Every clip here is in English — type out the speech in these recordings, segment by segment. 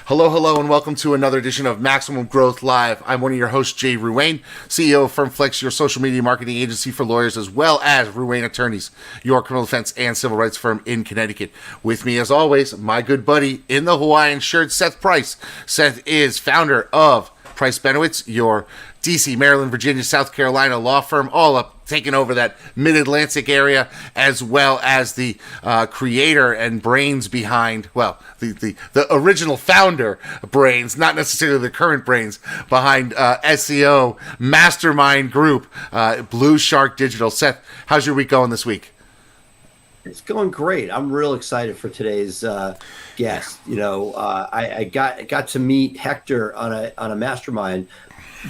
Hello, hello, and welcome to another edition of Maximum Growth Live. I'm one of your hosts, Jay Ruane, CEO of FirmFlex, your social media marketing agency for lawyers, as well as Ruane Attorneys, your criminal defense and civil rights firm in Connecticut. With me, as always, my good buddy in the Hawaiian shirt, Seth Price. Seth is founder of Price Benowitz, your DC, Maryland, Virginia, South Carolina law firm, all up taking over that mid-Atlantic area, as well as the creator and brains behind, well, the original founder brains, not necessarily the current brains, behind SEO mastermind group, Blue Shark Digital. Seth, how's your week going this week? It's going great. I'm real excited for today's guest. I got to meet Hector on a mastermind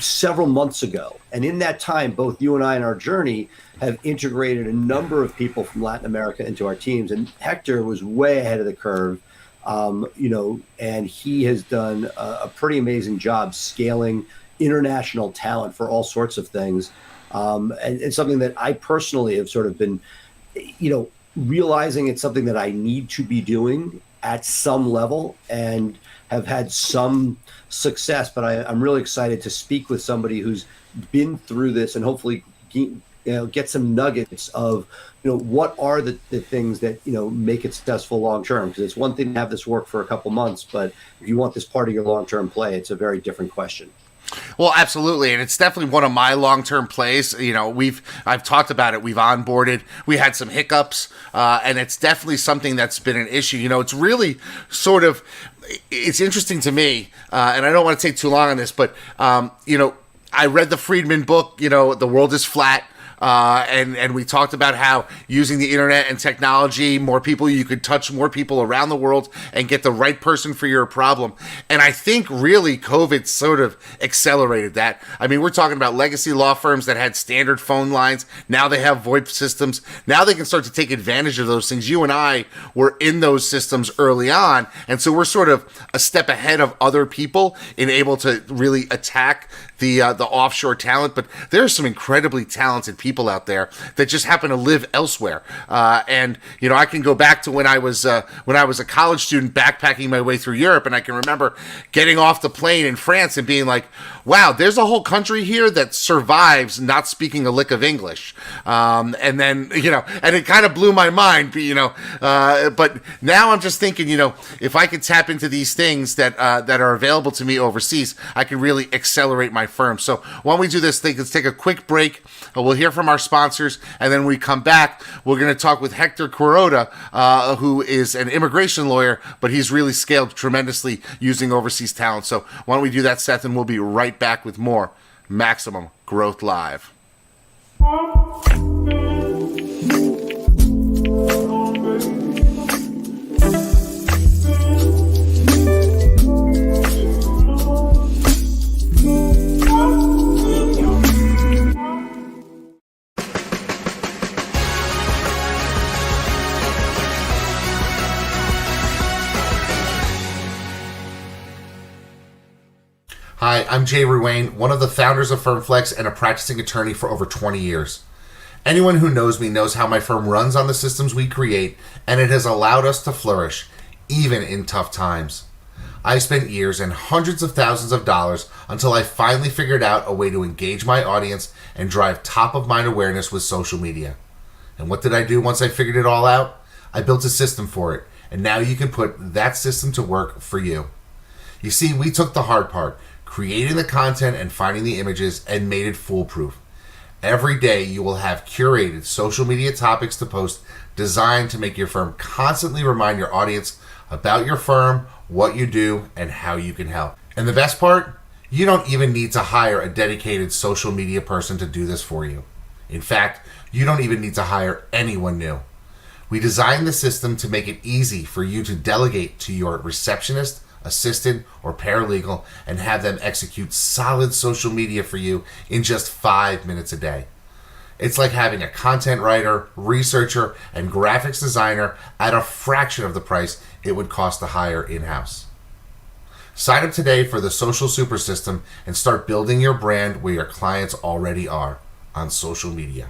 several months ago, and in that time, both you and I in our journey have integrated a number of people from Latin America into our teams. And Hector was way ahead of the curve, and he has done a pretty amazing job scaling international talent for all sorts of things, and something that I personally have sort of been, realizing it's something that I need to be doing at some level and have had some success, but I'm really excited to speak with somebody who's been through this and hopefully get some nuggets of what are the things that make it successful long term, because it's one thing to have this work for a couple months, but if you want this part of your long term play, it's a very different question. Well, absolutely, and it's definitely one of my long-term plays. I've talked about it. We've onboarded. We had some hiccups, and it's definitely something that's been an issue. It's really sort of, it's interesting to me, and I don't want to take too long on this, but I read the Friedman book. The world is flat. And we talked about how using the internet and technology, more people, you could touch more people around the world and get the right person for your problem. And I think really COVID sort of accelerated that. I mean, we're talking about legacy law firms that had standard phone lines. Now they have VoIP systems. Now they can start to take advantage of those things. You and I were in those systems early on. And so we're sort of a step ahead of other people in able to really attack the offshore talent. But there are some incredibly talented people out there that just happen to live elsewhere. And I can go back to when I was a college student backpacking my way through Europe, and I can remember getting off the plane in France and being like, wow, there's a whole country here that survives not speaking a lick of English. And then, and it kind of blew my mind, but now I'm just thinking, if I could tap into these things that are available to me overseas, I can really accelerate my firm. So why don't we do this thing? Let's take a quick break. We'll hear from our sponsors, and then when we come back, we're going to talk with Hector Quiroga, who is an immigration lawyer, but he's really scaled tremendously using overseas talent. So why don't we do that, Seth, and we'll be right back with more Maximum Growth Live. Hi, I'm Jay Ruane, one of the founders of FirmFlex and a practicing attorney for over 20 years. Anyone who knows me knows how my firm runs on the systems we create, and it has allowed us to flourish, even in tough times. I spent years and hundreds of thousands of dollars until I finally figured out a way to engage my audience and drive top-of-mind awareness with social media. And what did I do once I figured it all out? I built a system for it, and now you can put that system to work for you. You see, we took the hard part, creating the content and finding the images, and made it foolproof. Every day you will have curated social media topics to post designed to make your firm constantly remind your audience about your firm, what you do, and how you can help. And the best part? You don't even need to hire a dedicated social media person to do this for you. In fact, you don't even need to hire anyone new. We designed the system to make it easy for you to delegate to your receptionist, assistant, or paralegal and have them execute solid social media for you in just 5 minutes a day. It's like having a content writer, researcher, and graphics designer at a fraction of the price it would cost to hire in-house. Sign up today for the Social Super System and start building your brand where your clients already are, on social media.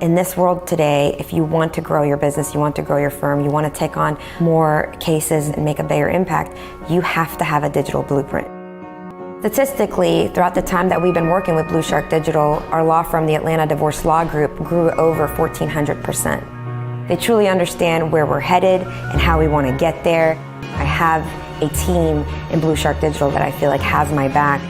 In this world today, if you want to grow your business, you want to grow your firm, you want to take on more cases and make a bigger impact, you have to have a digital blueprint. Statistically, throughout the time that we've been working with Blue Shark Digital, our law firm, the Atlanta Divorce Law Group, grew over 1,400%. They truly understand where we're headed and how we want to get there. I have a team in Blue Shark Digital that I feel like has my back.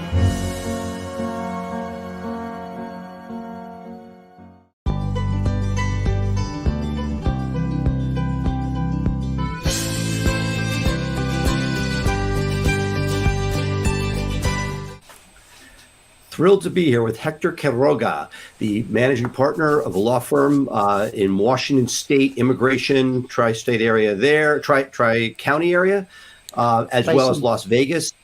Thrilled to be here with Hector Quiroga, the managing partner of a law firm in Washington State, immigration, tri-state area there, tri-county area, as well as Las Vegas,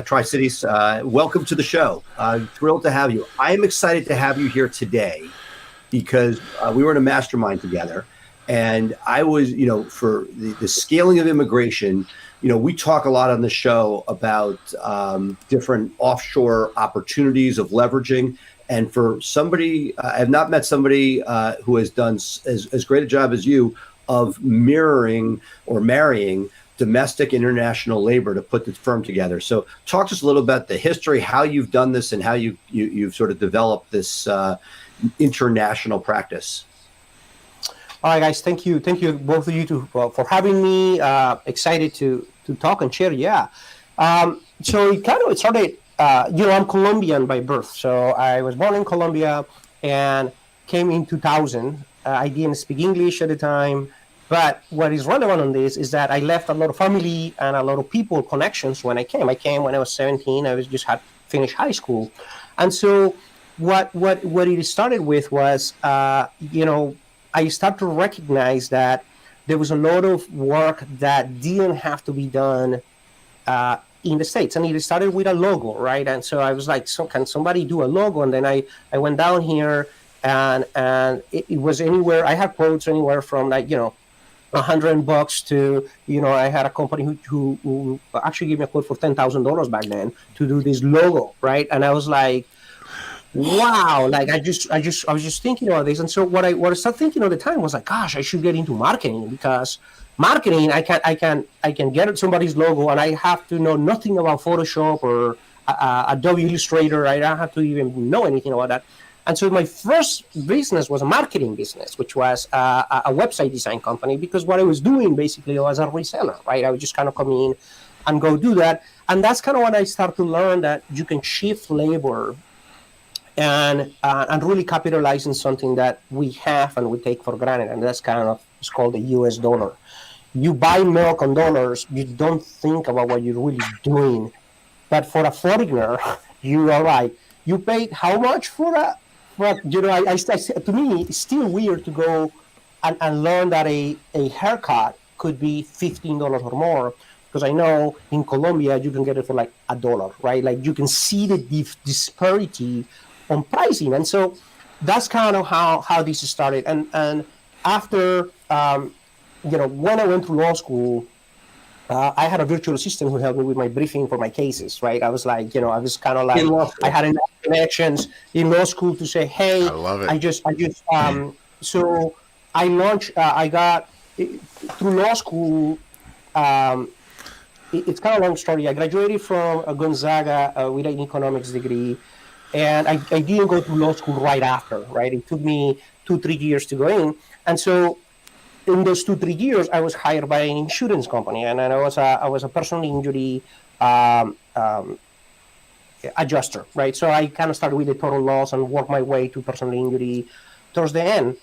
Tri-Cities. Welcome to the show. Thrilled to have you. I am excited to have you here today because we were in a mastermind together, and I was, for the scaling of immigration. We talk a lot on the show about different offshore opportunities of leveraging. And for somebody, I have not met somebody who has done as great a job as you of mirroring or marrying domestic international labor to put the firm together. So talk to us a little about the history, how you've done this, and how you've sort of developed this international practice. All right, guys. Thank you, both of you, for having me. Excited to talk and share. Yeah. So it started. I'm Colombian by birth, so I was born in Colombia and came in 2000. I didn't speak English at the time, but what is relevant on this is that I left a lot of family and a lot of people connections when I came. I came when I was 17. I had finished high school, and so what it started with was I started to recognize that there was a lot of work that didn't have to be done in the States. And it started with a logo, right? And so I was like, can somebody do a logo? And then I went down here and it was anywhere. I had quotes anywhere from $100 to, I had a company who actually gave me a quote for $10,000 back then to do this logo, right? And I was like, wow, I was just thinking about this. And so what I started thinking at the time was like, gosh, I should get into marketing, because marketing, I can get somebody's logo and I have to know nothing about Photoshop or Adobe Illustrator. I don't have to even know anything about that. And so my first business was a marketing business, which was a website design company, because what I was doing basically was a reseller, right? I would just kind of come in and go do that. And that's kind of when I started to learn that you can shift labor and really capitalize on something that we have and we take for granted, and that's it's called the U.S. dollar. You buy milk on dollars, you don't think about what you're really doing. But for a foreigner, you are like, you paid how much for that? But to me, it's still weird to go and learn that a haircut could be $15 or more, because I know in Colombia you can get it for like $1, right? Like you can see the disparity on pricing. And so that's kind of how this started. And after, when I went to law school, I had a virtual assistant who helped me with my briefing for my cases, right? I was like, I was kind of like, I had enough connections in law school to say, hey, I love it. So I launched, I got through law school, it's kind of a long story. I graduated from Gonzaga with an economics degree. And I didn't go to law school right after, right? It took me 2-3 years to go in. And so in those 2-3 years, I was hired by an insurance company. And I was a personal injury adjuster, right? So I kind of started with the total loss and worked my way to personal injury towards the end.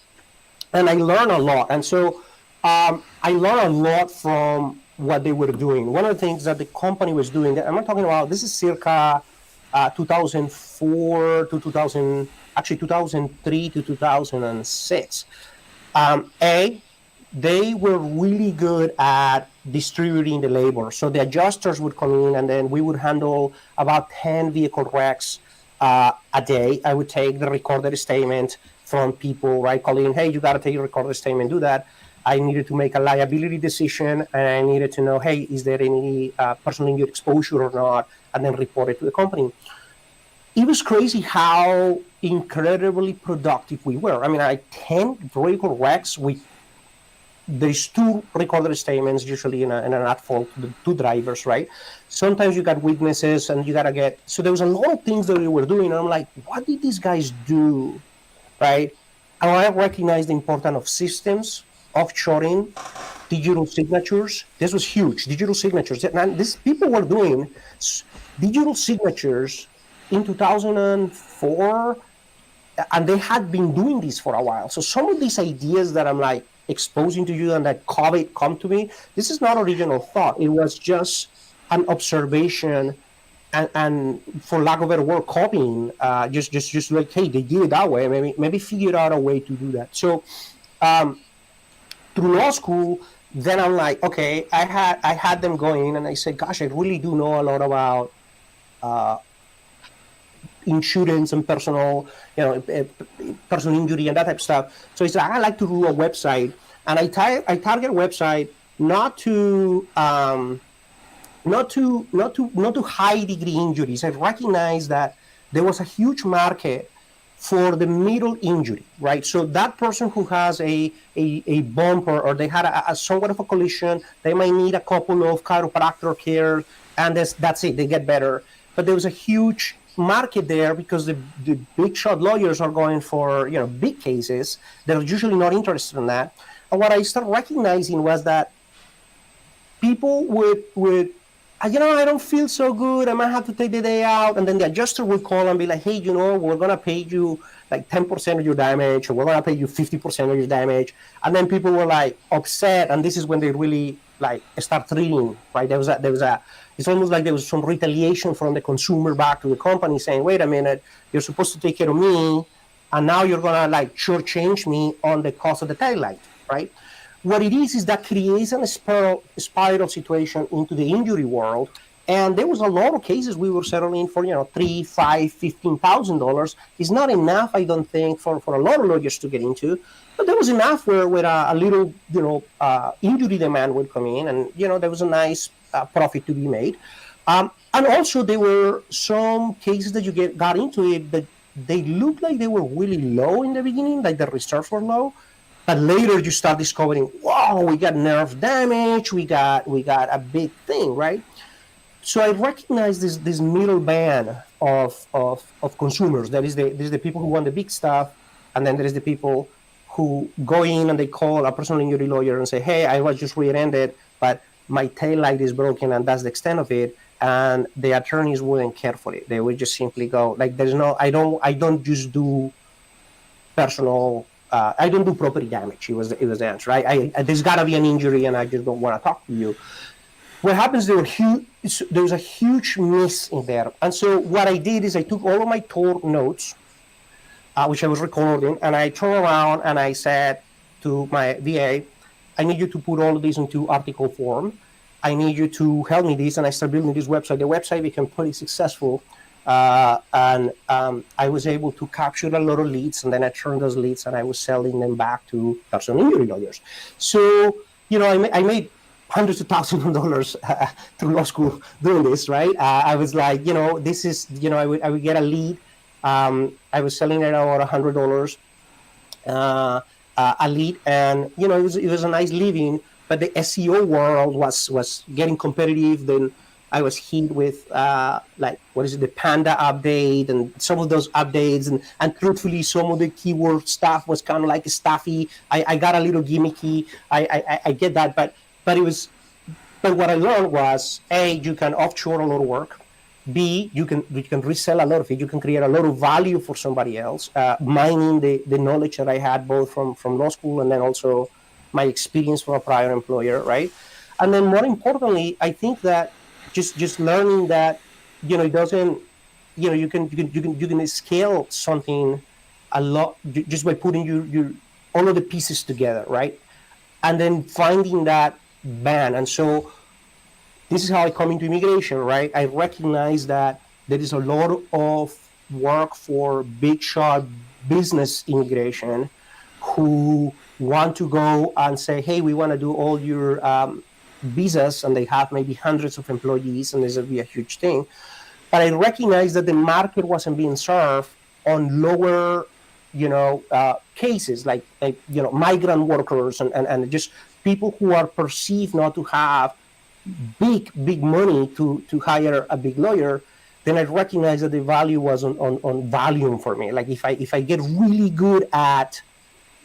And I learned a lot. And so I learned a lot from what they were doing. One of the things that the company was doing, I'm not talking about, this is circa 2004 to 2003 to 2006. They were really good at distributing the labor. So the adjusters would come in, and then we would handle about 10 vehicle wrecks a day. I would take the recorded statement from people, right? Calling, hey, you got to take a recorded statement, do that. I needed to make a liability decision, and I needed to know, hey, is there any personal injury exposure or not, and then report it to the company. it was crazy how incredibly productive we were. I mean, I 10 vehicle wrecks. There's 2 recorded statements usually in an at-fault to the 2 drivers, right? Sometimes you got witnesses and you got to get, so there was a lot of things that we were doing. And I'm like, what did these guys do, right? And I recognize the importance of systems, offshoring, digital signatures. This was huge, digital signatures. And these people were doing digital signatures in 2004, and they had been doing this for a while. So some of these ideas that I'm like exposing to you and that COVID come to me, this is not original thought. It was just an observation and for lack of a better word, copying, just like, hey, they did it that way. Maybe figure out a way to do that. So through law school, then I'm like, okay, I had them going and I said, gosh, I really do know a lot about insurance and personal injury and that type of stuff. So I said, I like to do a website, and I target website not to high degree injuries. I recognize that there was a huge market for the middle injury, right? So that person who has a bumper, or they had a somewhat of a collision, they might need a couple of chiropractor care, and that's it, they get better. But there was a huge market there because the big shot lawyers are going for big cases. They're usually not interested in that. And what I started recognizing was that people would I don't feel so good, I might have to take the day out, and then the adjuster would call and be like, hey, we're gonna pay you like 10% of your damage, or we're gonna pay you 50% of your damage. And then people were like upset, and this is when they really like start threatening, right? There was a it's almost like there was some retaliation from the consumer back to the company saying, wait a minute, you're supposed to take care of me, and now you're gonna like shortchange me on the cost of the tail light, right? What it is that creates a spiral situation into the injury world. And there was a lot of cases we were settling for, $3,000, $5,000, $15,000. It's not enough, I don't think, for a lot of lawyers to get into. But there was enough where a little, injury demand would come in, and there was a nice profit to be made. And also there were some cases that you got into it that they looked like they were really low in the beginning, like the reserves were low. But later you start discovering, wow, we got nerve damage, we got a big thing, right? So I recognize this middle band of consumers. There's the people who want the big stuff, and then there is the people who go in and they call a personal injury lawyer and say, hey, I was just rear-ended, but my tail light is broken, and that's the extent of it. And the attorneys wouldn't care for it. They would just simply go, like, I don't just do personal. I don't do property damage. It was the answer. There's got to be an injury, and I just don't want to talk to you. What happens? There was a huge miss in there, and so what I did is I took all of my tort notes, which I was recording, and I turned around and I said to my VA, I need you to put all of this into article form. I need you to help me this, and I started building this website. The website became pretty successful. And I was able to capture a lot of leads, and then I turned those leads and I was selling them back to personal injury lawyers. So, I made hundreds of thousands of dollars through law school doing this, right? I was like, this is, I would get a lead. I was selling it at about $100 a lead, and, it was a nice living, but the SEO world was getting competitive. Then I was hit with the Panda update and some of those updates, and truthfully, some of the keyword stuff was kind of like stuffy. I got a little gimmicky. I get that, but what I learned was, A, you can offshore a lot of work. B, you can resell a lot of it. You can create a lot of value for somebody else, mining the knowledge that I had both from law school and then also my experience from a prior employer, right? And then more importantly, I think that just learning that, it doesn't, you can scale something a lot just by putting your all of the pieces together, right? And then finding that band. And so this is how I come into immigration, right? I recognize that there is a lot of work for big shot business immigration who want to go and say, hey, we want to do all your visas, and they have maybe hundreds of employees, and this will be a huge thing. but I recognized that the market wasn't being served on lower, cases like migrant workers and just people who are perceived not to have big money to hire a big lawyer. Then I recognized that the value was on volume for me. Like if I get really good at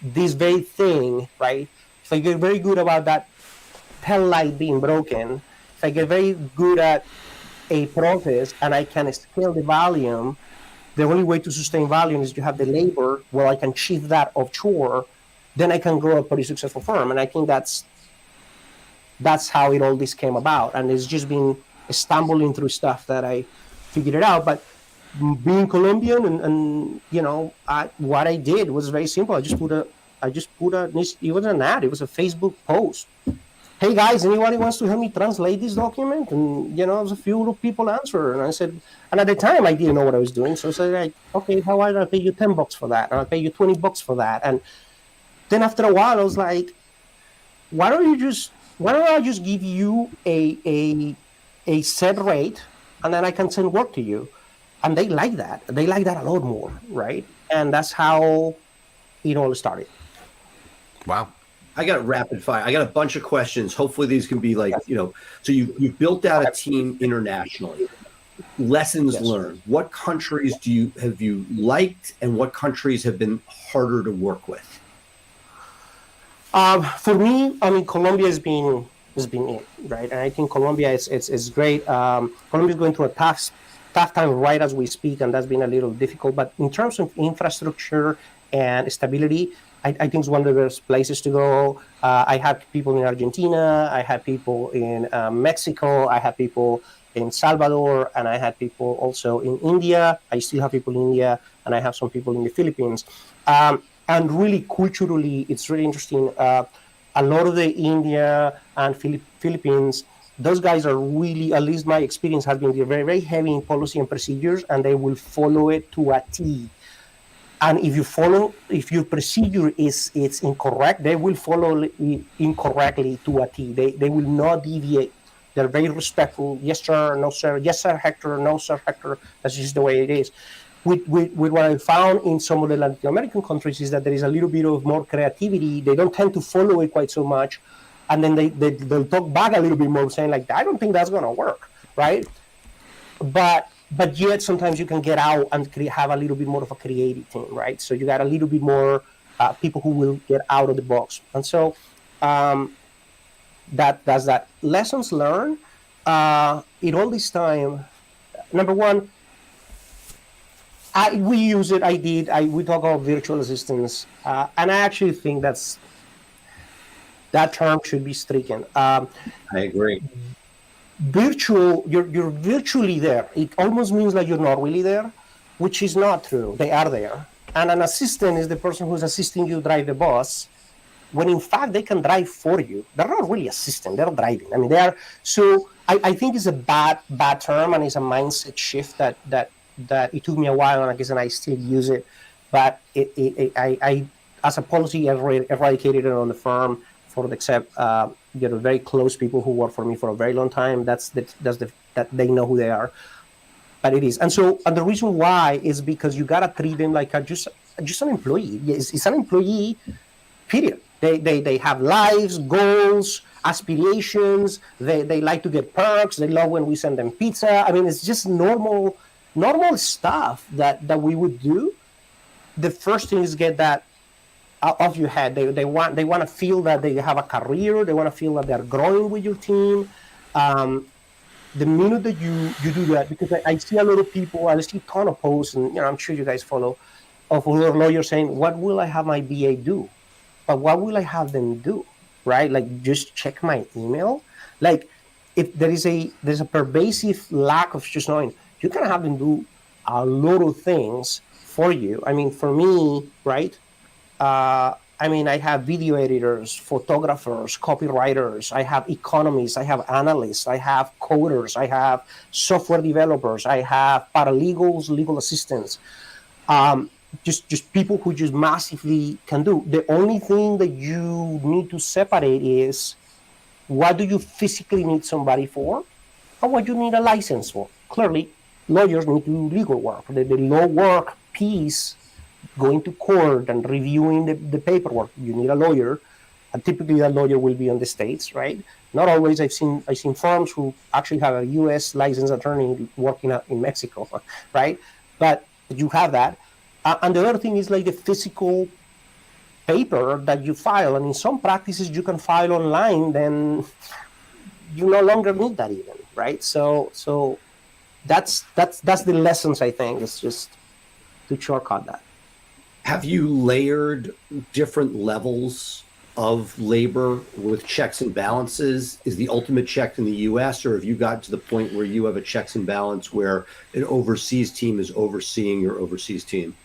this very thing, right? If I get very good about that tail light being broken, if I get very good at a process and I can scale the volume, the only way to sustain volume is to have the labor where I can shift that offshore, then I can grow a pretty successful firm. And I think that's how it all this came about. And it's just been stumbling through stuff that I figured it out. But being Colombian and what I did was very simple. I just put a it wasn't an ad, it was a Facebook post. Hey guys, anybody wants to help me translate this document? And there's a few people answer. And I said, and at the time I didn't know what I was doing. So I said, like, okay, how about I pay you $10 for that? And I'll pay you $20 for that. And then after a while I was like, why don't I just give you a set rate, and then I can send work to you? And they like that. They like that a lot more, right? And that's how it all started. Wow. I got rapid fire. I got a bunch of questions. Hopefully these can be like, so you've built out a team internationally. Lessons learned. What countries have you liked, and what countries have been harder to work with? For me, Colombia has been it, right? And I think Colombia is great. Colombia is going through a tough time right as we speak, and that's been a little difficult. But in terms of infrastructure and stability, I think it's one of the best places to go. I have people in Argentina, I have people in Mexico, I have people in Salvador, and I had people also in India. I still have people in India, and I have some people in the Philippines. And really culturally, it's really interesting. A lot of the India and Philippines, those guys are really, at least my experience has been, they're very, very heavy in policy and procedures, and they will follow it to a T. And if your procedure is incorrect, they will follow it incorrectly to a T. They will not deviate. They're very respectful. Yes, sir. No, sir. Yes, sir, Hector. No, sir, Hector. That's just the way it is. With what I found in some of the Latin American countries is that there is a little bit of more creativity. They don't tend to follow it quite so much. And then they'll talk back a little bit more, saying like, I don't think that's going to work, right? But yet sometimes you can get out and have a little bit more of a creative team, right? So you got a little bit more people who will get out of the box. And so that's that. Lessons learned in all this time. Number one, we use it. We talk about virtual assistants, and I actually think that term should be stricken. I agree. Virtual, you're virtually there. It almost means like you're not really there, which is not true. They are there. And an assistant is the person who's assisting you drive the bus, when in fact they can drive for you. They're not really assisting, they're driving. I mean, they are. So I think it's a bad term, and it's a mindset shift that it took me a while, and I guess I still use it. But I as a policy, eradicated it on the firm for the except very close people who work for me for a very long time. That they know who they are. But it is, and the reason why is because you gotta treat them like just an employee. It's an employee, period. They have lives, goals, aspirations. They like to get perks. They love when we send them pizza. I mean, it's just normal stuff that we would do. The first thing is get that off your head. They want to feel that they have a career. They want to feel that they're growing with your team. The minute that you do that, because I see a lot of people, I see a ton of posts, and I'm sure you guys follow, of other lawyers saying, "What will I have my BA do?" But what will I have them do? Right? Like, just check my email. Like, if there's a pervasive lack of just knowing, you can have them do a lot of things for you. I mean, for me, right? I have video editors, photographers, copywriters, I have economists, I have analysts, I have coders, I have software developers, I have paralegals, legal assistants, just people who just massively can do. The only thing that you need to separate is what do you physically need somebody for and what you need a license for. Clearly, lawyers need to do legal work. The law work piece, going to court and reviewing the paperwork, you need a lawyer. And typically that lawyer will be in the States, right? Not always. I've seen firms who actually have a U.S. licensed attorney working out in Mexico, right? But you have that. And the other thing is like the physical paper that you file. And in some practices you can file online, then you no longer need that even, right? So that's the lessons, I think. It's just to shortcut that. Have you layered different levels of labor with checks and balances? Is the ultimate check in the U.S., or have you got to the point where you have a checks and balance where an overseas team is overseeing your overseas team?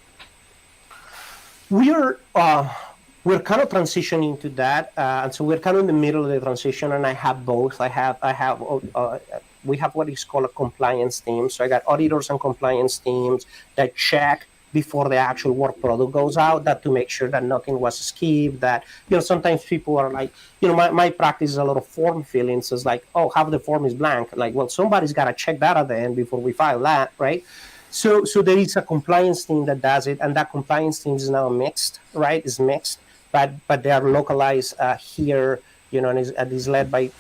We're kind of transitioning to that, and so we're kind of in the middle of the transition. And I have both. We have what is called a compliance team. So I got auditors and compliance teams that check before the actual work product goes out, that to make sure that nothing was skipped. That, sometimes people are like, my practice is a lot of form filling. So it's like, oh, half the form is blank. Like, well, somebody's got to check that at the end before we file that, right? So there is a compliance team that does it, and that compliance team is now mixed, right? It's mixed, but they are localized here, and is led by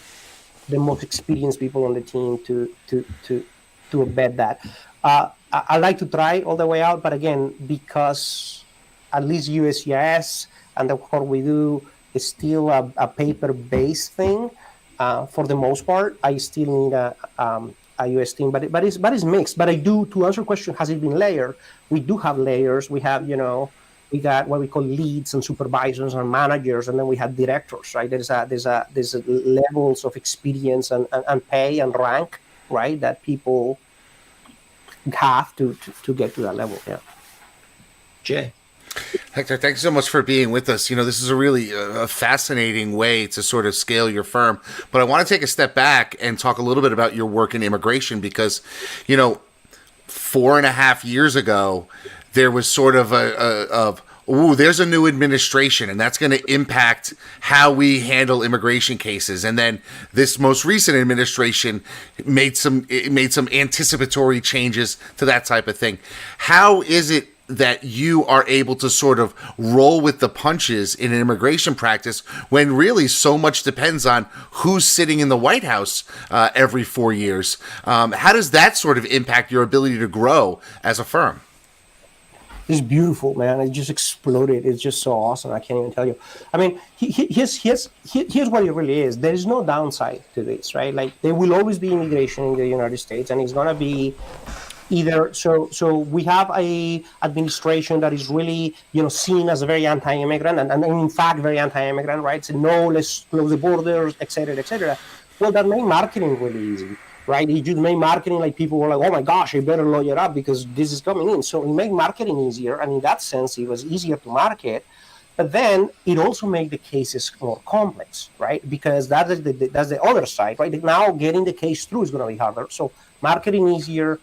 the most experienced people on the team to embed that. I like to try all the way out, but again, because at least USCIS and the work we do is still a paper-based thing for the most part, I still need a US team, but it's mixed. But I do, to answer your question, has it been layered? We do have layers. We have, we got what we call leads and supervisors and managers, and then we have directors, right? There's levels of experience and pay and rank, right, that people have to get to that level. Yeah. Jay. Hector, thanks so much for being with us. This is a really fascinating way to sort of scale your firm. But I want to take a step back and talk a little bit about your work in immigration because, 4.5 years ago, there was sort of there's a new administration, and that's going to impact how we handle immigration cases. And then this most recent administration made some anticipatory changes to that type of thing. How is it that you are able to sort of roll with the punches in an immigration practice when really so much depends on who's sitting in the White House every 4 years? How does that sort of impact your ability to grow as a firm? It's beautiful, man. It just exploded. It's just so awesome. I can't even tell you. I mean, here's what it really is. There is no downside to this, right? Like, there will always be immigration in the United States, and it's going to be either. So we have a administration that is really, seen as a very anti-immigrant and in fact very anti-immigrant, right? So no, let's close the borders, et cetera, et cetera. Well, that made marketing really easy. Right, it just made marketing like people were like, "Oh my gosh, I better lawyer up because this is coming in." So it made marketing easier, and in that sense, it was easier to market. But then it also made the cases more complex, right? Because that's the other side, right? Now getting the case through is going to be harder. So marketing easier,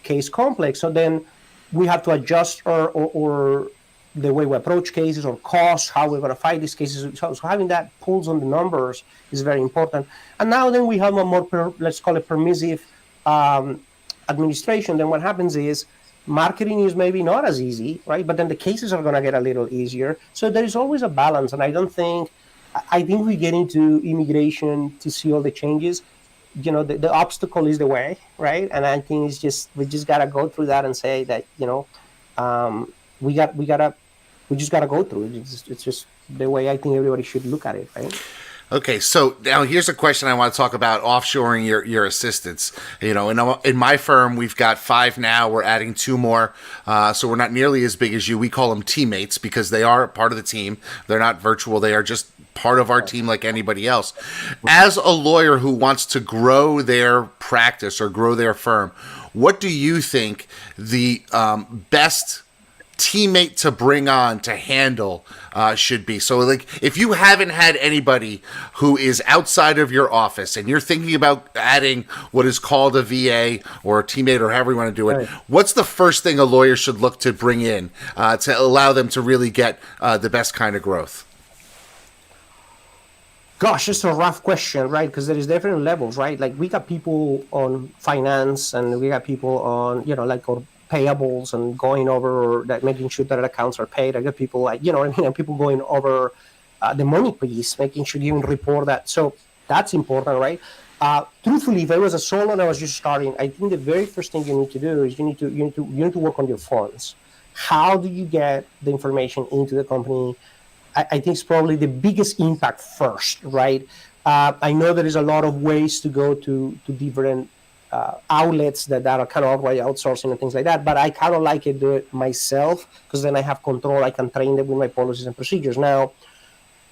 case complex. So then we have to adjust or the way we approach cases or costs, how we're going to fight these cases. So having that pulls on the numbers is very important. And now then we have a more, let's call it permissive administration. Then what happens is marketing is maybe not as easy, right? But then the cases are going to get a little easier. So there is always a balance. And I think we get into immigration to see all the changes. The obstacle is the way, right? And I think we just got to go through that and say that, we just got to go through it. It's just the way I think everybody should look at it, right? Okay, so now here's a question I want to talk about: offshoring your assistants. In my firm, we've got 5 now. We're adding 2 more, so we're not nearly as big as you. We call them teammates because they are part of the team. They're not virtual. They are just part of our team like anybody else. As a lawyer who wants to grow their practice or grow their firm, what do you think the best teammate to bring on to handle should be? So like, if you haven't had anybody who is outside of your office and you're thinking about adding what is called a VA or a teammate or however you want to do it, right, what's the first thing a lawyer should look to bring in to allow them to really get the best kind of growth? Gosh, it's a rough question, right? Because there is different levels, right? Like we got people on finance, and we got people on, like or payables and going over that, making sure that accounts are paid. I got people like, what I mean, people going over the money piece, making sure you can report that. So that's important, right? Truthfully, if I was a solo and I was just starting, I think the very first thing you need to do is you need to work on your funds. How do you get the information into the company? I think it's probably the biggest impact first, right? I know there is a lot of ways to go to different outlets that are kind of already outsourcing and things like that, but I kind of like it do it myself because then I have control. I can train them with my policies and procedures. Now,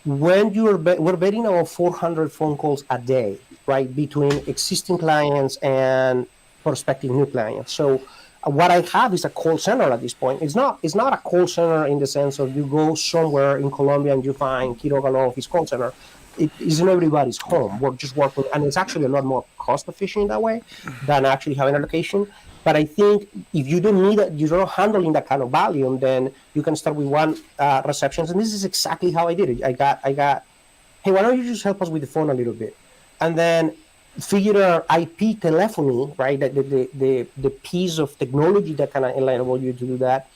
when we're getting about 400 phone calls a day, right, between existing clients and prospective new clients. So what I have is a call center at this point. It's not a call center in the sense of you go somewhere in Colombia and you find Quiroga Law Office call center. It is in everybody's home. We're just working, and it's actually a lot more cost efficient that way than actually having a location. But I think if you don't need it, you're not handling that kind of volume, then you can start with one receptions. And this is exactly how I did it. I got, hey, why don't you just help us with the phone a little bit? And then figure out IP telephony, right? The piece of technology that can enable you to do that.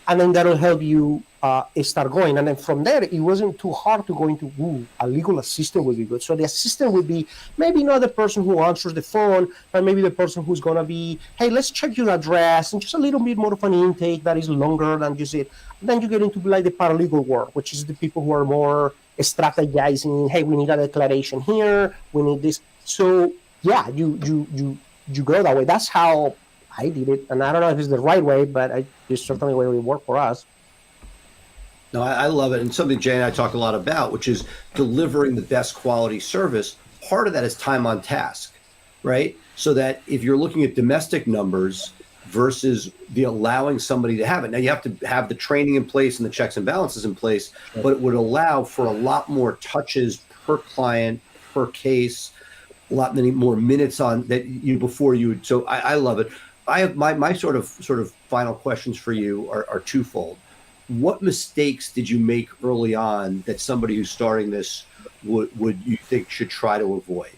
And then that'll help you start going. And then from there, it wasn't too hard to go into, a legal assistant would be good. So the assistant would be maybe not the person who answers the phone, but maybe the person who's going to be, hey, let's check your address, and just a little bit more of an intake that is longer than just it. And then you get into like the paralegal work, which is the people who are more strategizing, hey, we need a declaration here, we need this. So yeah, you go that way. That's how I did it, and I don't know if it's the right way, but it's certainly the way it worked for us. No, I love it, and something Jay and I talk a lot about, which is delivering the best quality service. Part of that is time on task, right? So that if you're looking at domestic numbers versus the allowing somebody to have it, now you have to have the training in place and the checks and balances in place, but it would allow for a lot more touches per client, per case, a lot many more minutes on that you before you would. So I love it. I have my sort of final questions for you are twofold. What mistakes did you make early on that somebody who's starting this would you think should try to avoid?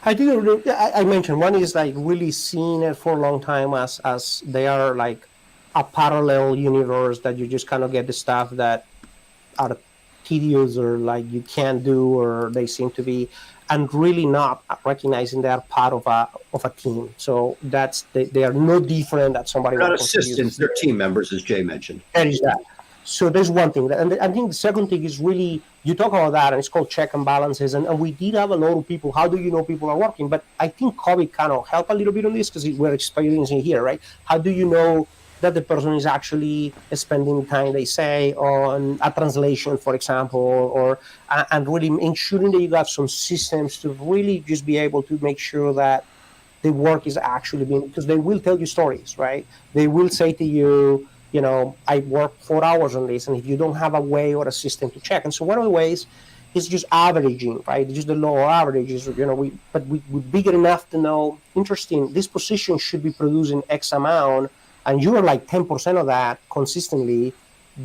I think I mentioned one is like really seeing it for a long time as they are like a parallel universe that you just kind of get the stuff that are tedious or like you can't do or they seem to be, and really not recognizing they are part of a team. So they are no different than somebody. They're not assistants, they're team members, as Jay mentioned. That is that. So there's one thing, and I think the second thing is really, you talk about that, and it's called check and balances, and we did have a lot of people. How do you know people are working? But I think COVID kind of helped a little bit on this because we're experiencing here, right? How do you know that the person is actually spending time, they say, on a translation, for example, or and really ensuring that you got some systems to really just be able to make sure that the work is actually being, because they will tell you stories, right? They will say to you, I worked 4 hours on this, and if you don't have a way or a system to check. And so one of the ways is just averaging, right? Just the lower averages, we're bigger enough to know, interesting, this position should be producing X amount, and you are like 10% of that consistently,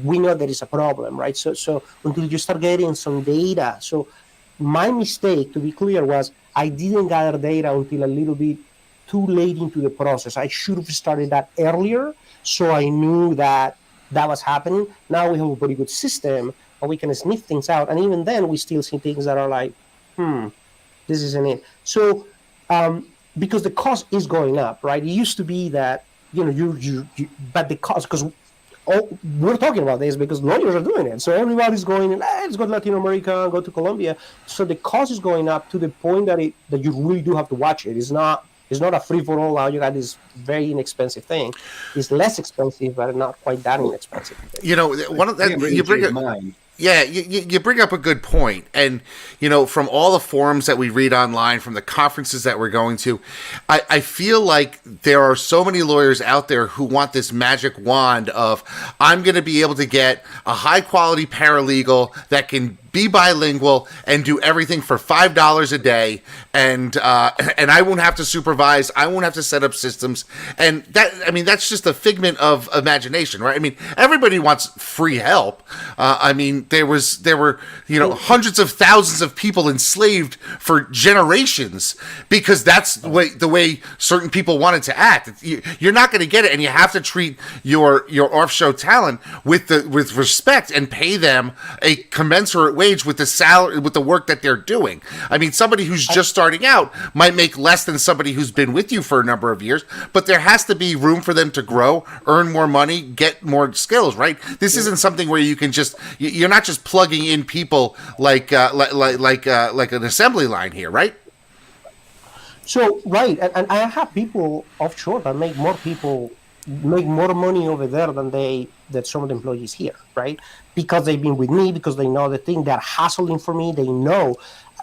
we know there is a problem, right? So until you start getting some data. So my mistake, to be clear, was I didn't gather data until a little bit too late into the process. I should have started that earlier, so I knew that was happening. Now we have a pretty good system, and we can sniff things out. And even then, we still see things that are like, this isn't it. So because the cost is going up, right? It used to be that, but the cost, because we're talking about this because lawyers are doing it. So everybody's going, let's go to Latin America, go to Colombia. So the cost is going up to the point that you really do have to watch it. It's not a free-for-all. Now you got this very inexpensive thing. It's less expensive, but not quite that inexpensive. One of that you bring up. Yeah, you bring up a good point. And, from all the forums that we read online, from the conferences that we're going to, I feel like there are so many lawyers out there who want this magic wand of, I'm going to be able to get a high-quality paralegal that can be bilingual, and do everything for $5 a day, and I won't have to supervise. I won't have to set up systems, and that's just a figment of imagination, right? I mean, everybody wants free help. There were hundreds of thousands of people enslaved for generations because that's the way certain people wanted to act. You're not going to get it, and you have to treat your offshore talent with respect and pay them a commensurate wage with the salary, with the work that they're doing. I mean, somebody who's just starting out might make less than somebody who's been with you for a number of years, but there has to be room for them to grow, earn more money, get more skills, right? This isn't something where you can you're not just plugging in people like an assembly line here, right? So, right, and I have people offshore that make more money over there than some of the employees here, right? Because they've been with me, because they know the thing, they're hustling for me, they know.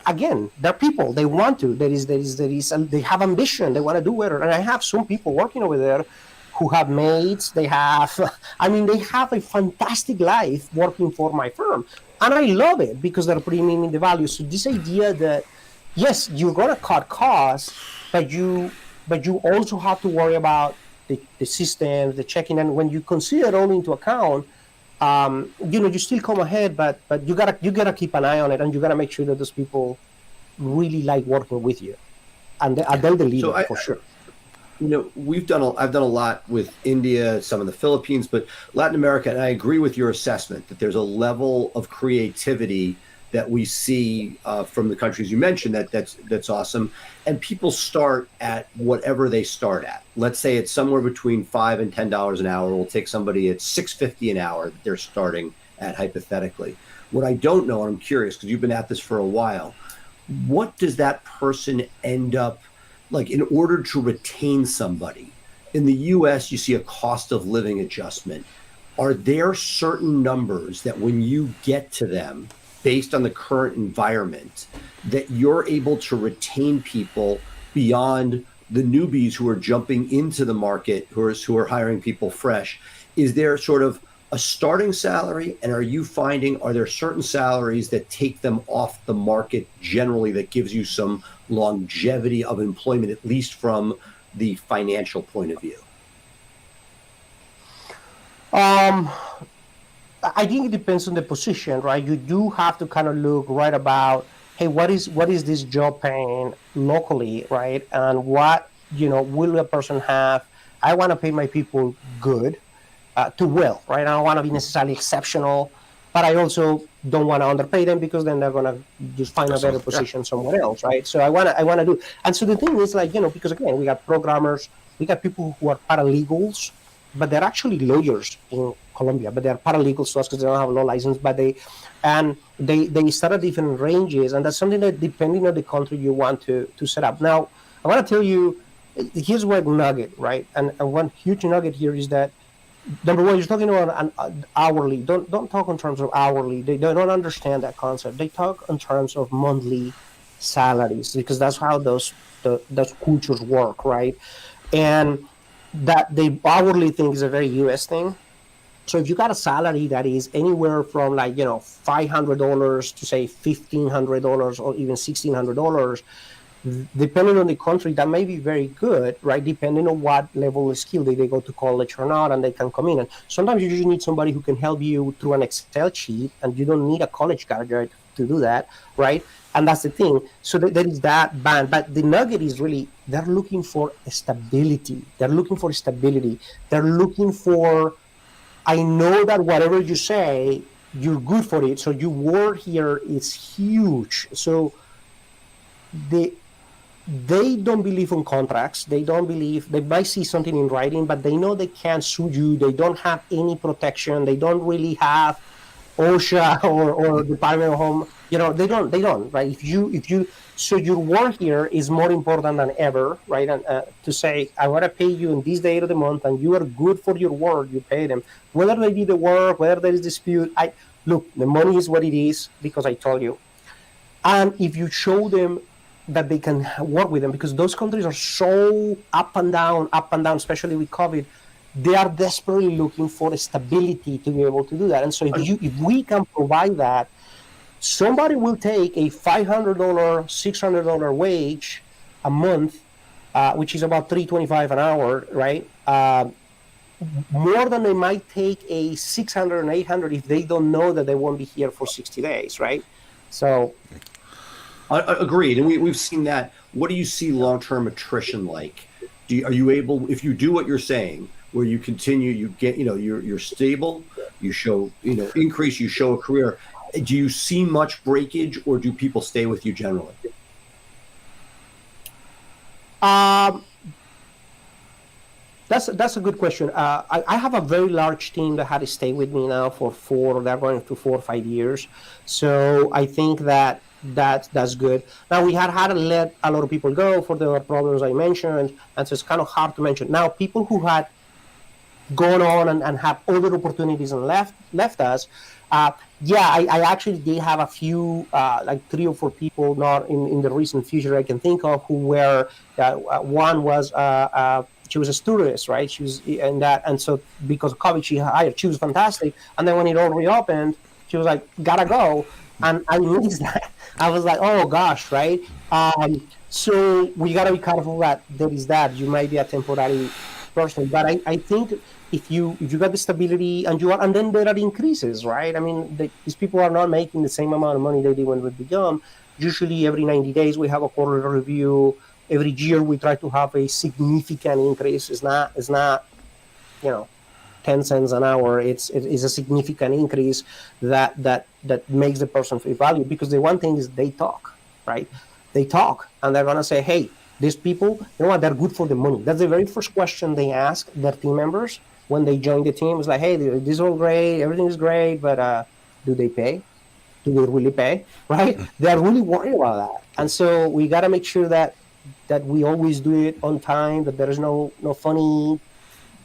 Again, they're people, they want to, they have ambition, they want to do better. And I have some people working over there who have maids, they have a fantastic life working for my firm. And I love it because they're putting in the value. So this idea that, yes, you're going to cut costs, but you also have to worry about the systems, the checking, and when you consider it all into account, you still come ahead, but you gotta keep an eye on it, and you gotta make sure that those people really like working with you, and they'll deliver for sure. I've done a lot with India, some of the Philippines, but Latin America, and I agree with your assessment that there's a level of creativity that we see from the countries you mentioned that's awesome. And people start at whatever they start at. Let's say it's somewhere between $5 and $10 an hour. We'll take somebody at $6.50 an hour that they're starting at, hypothetically. What I don't know, and I'm curious because you've been at this for a while, what does that person end up like in order to retain somebody? In the US, you see a cost of living adjustment. Are there certain numbers that when you get to them, based on the current environment, that you're able to retain people beyond the newbies who are jumping into the market, who are hiring people fresh? Is there sort of a starting salary, and are there certain salaries that take them off the market generally that gives you some longevity of employment, at least from the financial point of view? I think it depends on the position, right? You do have to kind of look right about, hey, what is this job paying locally, right? And what, will a person have? I want to pay my people good to well, right? I don't want to be necessarily exceptional, but I also don't want to underpay them because then they're going to just find a better position somewhere else, right? So I want to do. And so the thing is because again, we got programmers, we got people who are paralegals, but they're actually lawyers in Colombia, but they're paralegals to us because they don't have a law license, but they start at different ranges, and that's something that depending on the country you want to set up. Now, I want to tell you, here's one nugget, right? And one huge nugget here is that, number one, you're talking about an hourly. Don't talk in terms of hourly. They don't understand that concept. They talk in terms of monthly salaries because that's how those cultures work, right? And that the hourly thing is a very U.S. thing. So if you got a salary that is anywhere from $500 to say $1,500 or even $1,600, depending on the country, that may be very good, right? Depending on what level of skill they go to college or not, and they can come in. And sometimes you just need somebody who can help you through an Excel sheet, and you don't need a college graduate to do that, right? And that's the thing. So there is that band. But the nugget is really, they're looking for stability. They're looking for, I know that whatever you say, you're good for it. So your word here is huge. So they don't believe in contracts. They might see something in writing, but they know they can't sue you. They don't have any protection. They don't really have OSHA or Department of Home. They don't, right? So your word here is more important than ever, right? And to say, I want to pay you in this day of the month, and you are good for your word, you pay them. Whether they do the work, whether there is dispute, look, the money is what it is because I told you. And if you show them that they can work with them, because those countries are so up and down, especially with COVID, they are desperately looking for stability to be able to do that. And so if we can provide that, somebody will take a $500, $600 wage a month, which is about $3.25 an hour, right? More than they might take a 600 and 800 if they don't know that they won't be here for 60 days, right? So, agreed, and we've seen that. What do you see long-term attrition like? Are you able, if you do what you're saying, where you continue, you get, you're stable, you show, increase, you show a career. Do you see much breakage, or do people stay with you generally? That's a good question. I have a very large team that had to stay with me now they're going to 4 or 5 years. So I think that's good. Now we had to let a lot of people go for the problems I mentioned, and so it's kind of hard to mention. Now people who had gone on and have other opportunities and left us, I actually did have a few, like 3 or 4 people, not in the recent future I can think of, who were, one was, she was a stewardess, right? She was and so because of COVID, she was fantastic. And then when it all reopened, she was like, gotta go. And I missed that. I was like, oh gosh, right? So we gotta be careful that there is that. You might be a temporary person, but I think if you got the stability and then there are increases, right? I mean, these people are not making the same amount of money they did when we began. Usually every 90 days we have a quarterly review. Every year we try to have a significant increase. It's not 10 cents an hour. It's a significant increase that makes the person feel valued, because the one thing is they talk, right? They talk and they're gonna say, hey, these people, you know what, they're good for the money. That's the very first question they ask their team members when they join the team. It's like, hey, this is all great, everything is great, but do they pay? Do they really pay, right? They're really worried about that. And so we gotta make sure that we always do it on time, that there is no funny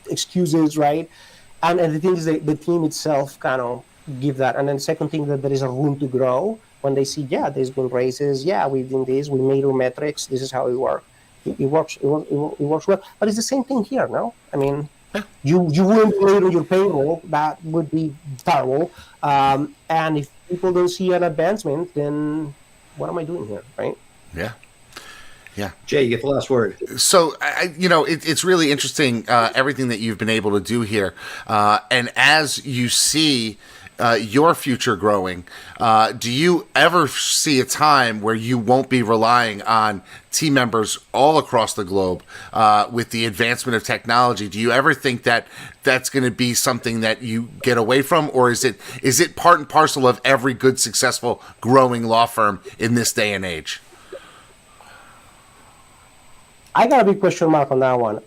excuses, right? And the thing is the team itself kind of give that. And then second thing, that there is a room to grow when they see, there's been raises, we've done this, we made our metrics, this is how it works. It works well. But it's the same thing here, no? I mean, you wouldn't be late on your payroll, that would be terrible. And if people don't see an advancement, then what am I doing here, right? Yeah. Yeah. Jay, you get the last word. So, it's really interesting, everything that you've been able to do here. And as you see your future growing, do you ever see a time where you won't be relying on team members all across the globe with the advancement of technology? Do you ever think that that's going to be something that you get away from? Or is it part and parcel of every good, successful, growing law firm in this day and age? I got a big question mark on that one.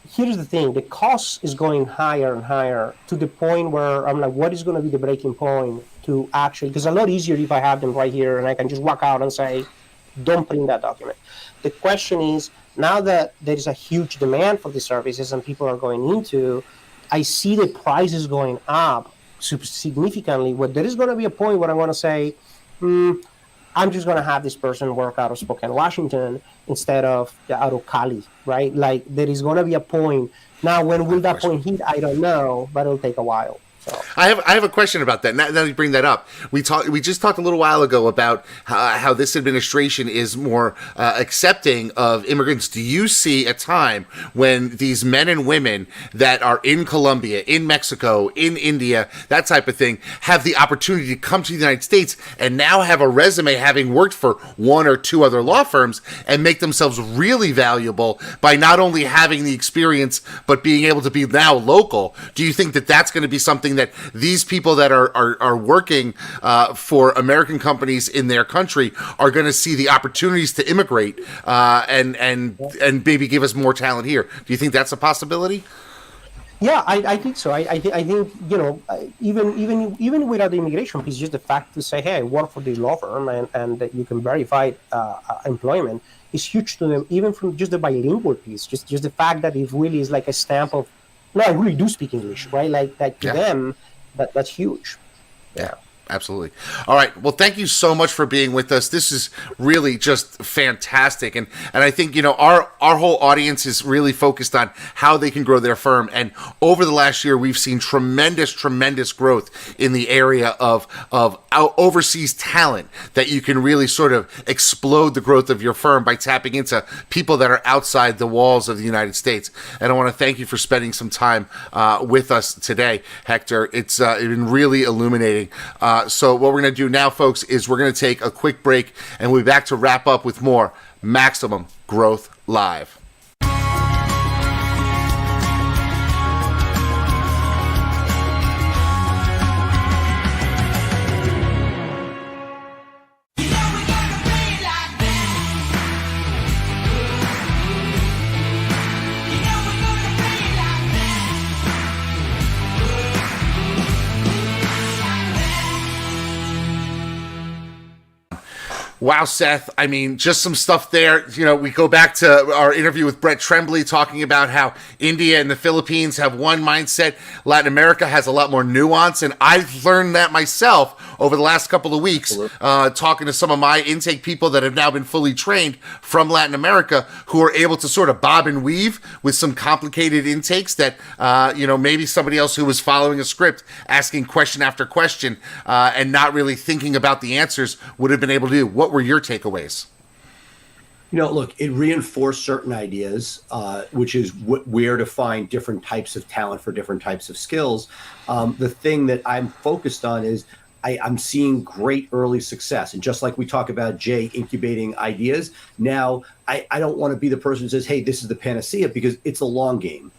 Here's the thing. The cost is going higher and higher to the point where I'm like, what is going to be the breaking point to actually, because it's a lot easier if I have them right here and I can just walk out and say, don't print that document. The question is, now that there is a huge demand for these services and people are going into, I see the prices going up significantly, where there is going to be a point where I'm going to say, I'm just going to have this person work out of Spokane, Washington, instead of out of Cali, right? Like, there is going to be a point. Now, when will that point hit? I don't know, but it'll take a while. So. I have a question about that. Now you bring that up, we just talked a little while ago about how this administration is more accepting of immigrants. Do you see a time when these men and women that are in Colombia, in Mexico, in India, that type of thing, have the opportunity to come to the United States and now have a resume having worked for 1 or 2 other law firms and make themselves really valuable by not only having the experience but being able to be now local? Do you think that that's going to be something that these people that are working for American companies in their country are going to see the opportunities to immigrate and maybe give us more talent here? Do you think that's a possibility? Yeah, I think so. I think even without the immigration piece, just the fact to say, hey, I work for this law firm and that you can verify employment is huge to them, even from just the bilingual piece. Just the fact that it really is like a stamp of, no, I really do speak English, right? Like to them, that's huge. Yeah. Absolutely. All right. Well, thank you so much for being with us. This is really just fantastic. And I think, our whole audience is really focused on how they can grow their firm. And over the last year, we've seen tremendous growth in the area of overseas talent that you can really sort of explode the growth of your firm by tapping into people that are outside the walls of the United States. And I want to thank you for spending some time with us today, Hector. It's been really illuminating. So what we're going to do now, folks, is we're going to take a quick break, and we'll be back to wrap up with more Maximum Growth Live. Wow, Seth. I mean, just some stuff there. We go back to our interview with Brett Tremblay talking about how India and the Philippines have one mindset. Latin America has a lot more nuance. And I've learned that myself over the last couple of weeks, talking to some of my intake people that have now been fully trained from Latin America, who are able to sort of bob and weave with some complicated intakes that, maybe somebody else who was following a script, asking question after question, and not really thinking about the answers would have been able to do. What were your takeaways? Look, it reinforced certain ideas, which is where to find different types of talent for different types of skills. The thing that I'm focused on is I'm seeing great early success. And just like we talk about Jay incubating ideas, now I don't want to be the person who says, hey, this is the panacea, because it's a long game.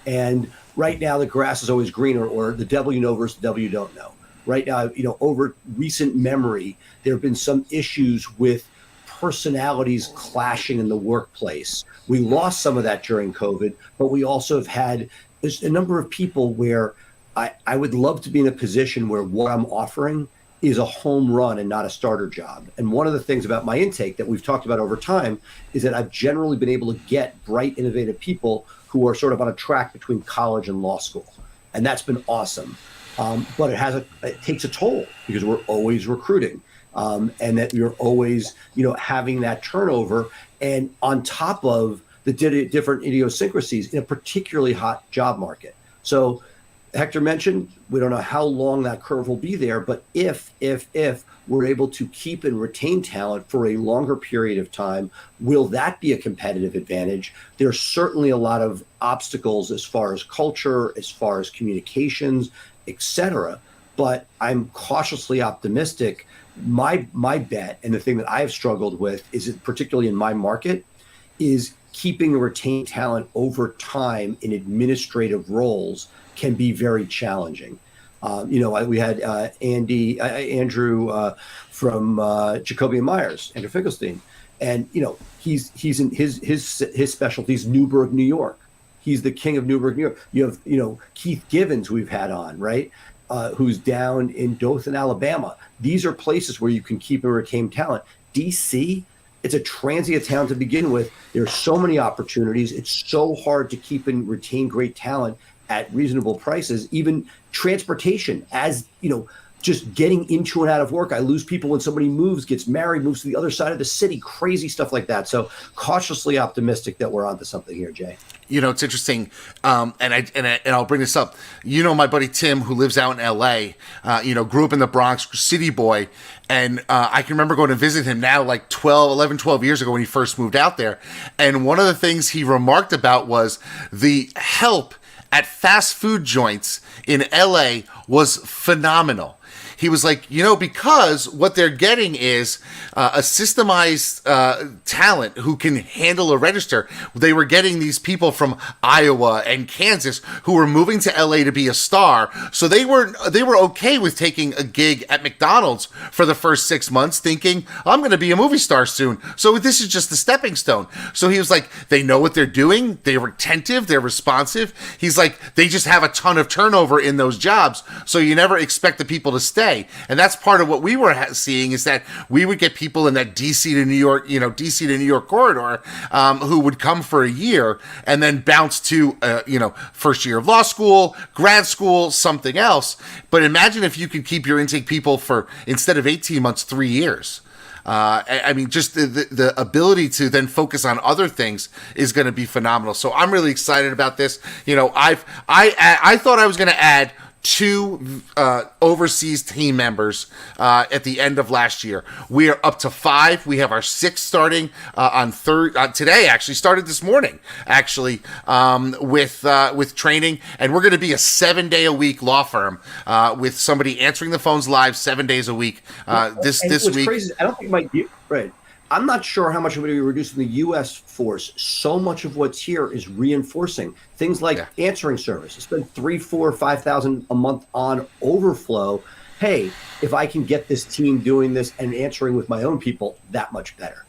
And right now the grass is always greener, or the devil you know versus the devil you don't know. Right now, over recent memory, there have been some issues with personalities clashing in the workplace. We lost some of that during COVID, but we also have had a number of people where I would love to be in a position where what I'm offering is a home run and not a starter job. And one of the things about my intake that we've talked about over time is that I've generally been able to get bright, innovative people who are sort of on a track between college and law school. And that's been awesome. But it takes a toll, because we're always recruiting, and that you're always, having that turnover, and on top of the different idiosyncrasies in a particularly hot job market. So Hector mentioned, we don't know how long that curve will be there, but if we're able to keep and retain talent for a longer period of time, will that be a competitive advantage? There's certainly a lot of obstacles as far as culture, as far as communications, etc. But I'm cautiously optimistic. My bet, and the thing that I've struggled with, is particularly in my market, is keeping and retaining talent over time in administrative roles can be very challenging. We had Andrew from Jacoby & Myers, Andrew Finkelstein, and he's in his specialty is Newburgh, New York. He's the king of Newburgh, New York. You have Keith Givens, we've had on, right? Who's down in Dothan, Alabama. These are places where you can keep and retain talent. DC, it's a transient town to begin with. There's so many opportunities. It's so hard to keep and retain great talent at reasonable prices. Even transportation, just getting into and out of work. I lose people when somebody gets married, moves to the other side of the city, crazy stuff like that. So cautiously optimistic that we're onto something here, Jay. It's interesting, and I'll bring this up. My buddy Tim, who lives out in L.A., grew up in the Bronx, city boy, and I can remember going to visit him now like 12 years ago when he first moved out there. And one of the things he remarked about was the help at fast food joints in L.A. was phenomenal. He was like, because what they're getting is a systemized talent who can handle a register. They were getting these people from Iowa and Kansas who were moving to LA to be a star. So they were okay with taking a gig at McDonald's for the first 6 months, thinking, I'm going to be a movie star soon. So this is just a stepping stone. So he was like, they know what they're doing. They're attentive. They're responsive. He's like, they just have a ton of turnover in those jobs. So you never expect the people to stay. stay. And that's part of what we were seeing, is that we would get people in that DC to New York, DC to New York corridor, who would come for a year and then bounce to, first year of law school, grad school, something else. But imagine if you could keep your intake people for, instead of 18 months, 3 years. Just the ability to then focus on other things is going to be phenomenal. So I'm really excited about this. I thought I was going to add 2 overseas team members at the end of last year. We are up to 5. We have our 6th starting on today. Actually, started this morning. Actually, with training, and we're going to be a 7-day-a-week law firm with somebody answering the phones live 7 days a week. This week. Crazy, I don't think it might be right. I'm not sure how much of it we reduce in the U.S. force. So much of what's here is reinforcing things like answering service. Spend $3,000, $4,000, $5,000 a month on overflow. Hey, if I can get this team doing this and answering with my own people, that much better.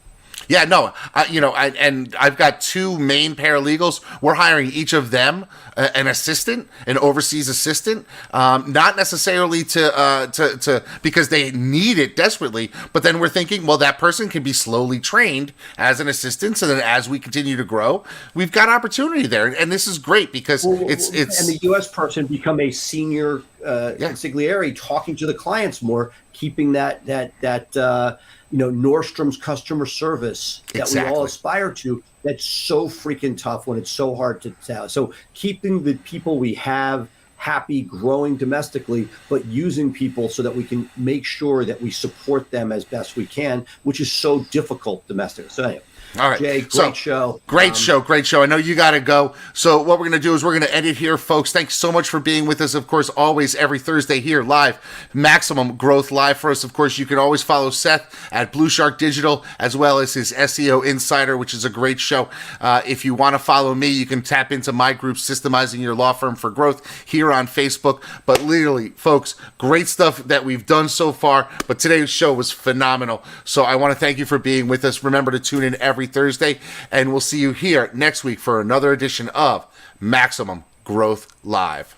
Yeah, no, and I've got 2 main paralegals. We're hiring each of them an assistant, an overseas assistant, not necessarily to because they need it desperately, but then we're thinking, well, that person can be slowly trained as an assistant, so then as we continue to grow, we've got opportunity there, and this is great because it's and the U.S. person become a senior consigliere, talking to the clients more, keeping that Nordstrom's customer service that we all aspire to. That's so freaking tough when it's so hard to tell. So keeping the people we have happy, growing domestically, but using people so that we can make sure that we support them as best we can, which is so difficult domestically. So anyway. All right. Jay, great show. Great show. I know you got to go. So what we're going to do is we're going to end it here, folks. Thanks so much for being with us. Of course, always every Thursday here live, Maximum Growth Live for us. Of course, you can always follow Seth at Blue Shark Digital, as well as his SEO Insider, which is a great show. If you want to follow me, you can tap into my group, Systemizing Your Law Firm for Growth, here on Facebook. But literally, folks, great stuff that we've done so far. But today's show was phenomenal. So I want to thank you for being with us. Remember to tune in every Thursday, and we'll see you here next week for another edition of Maximum Growth Live.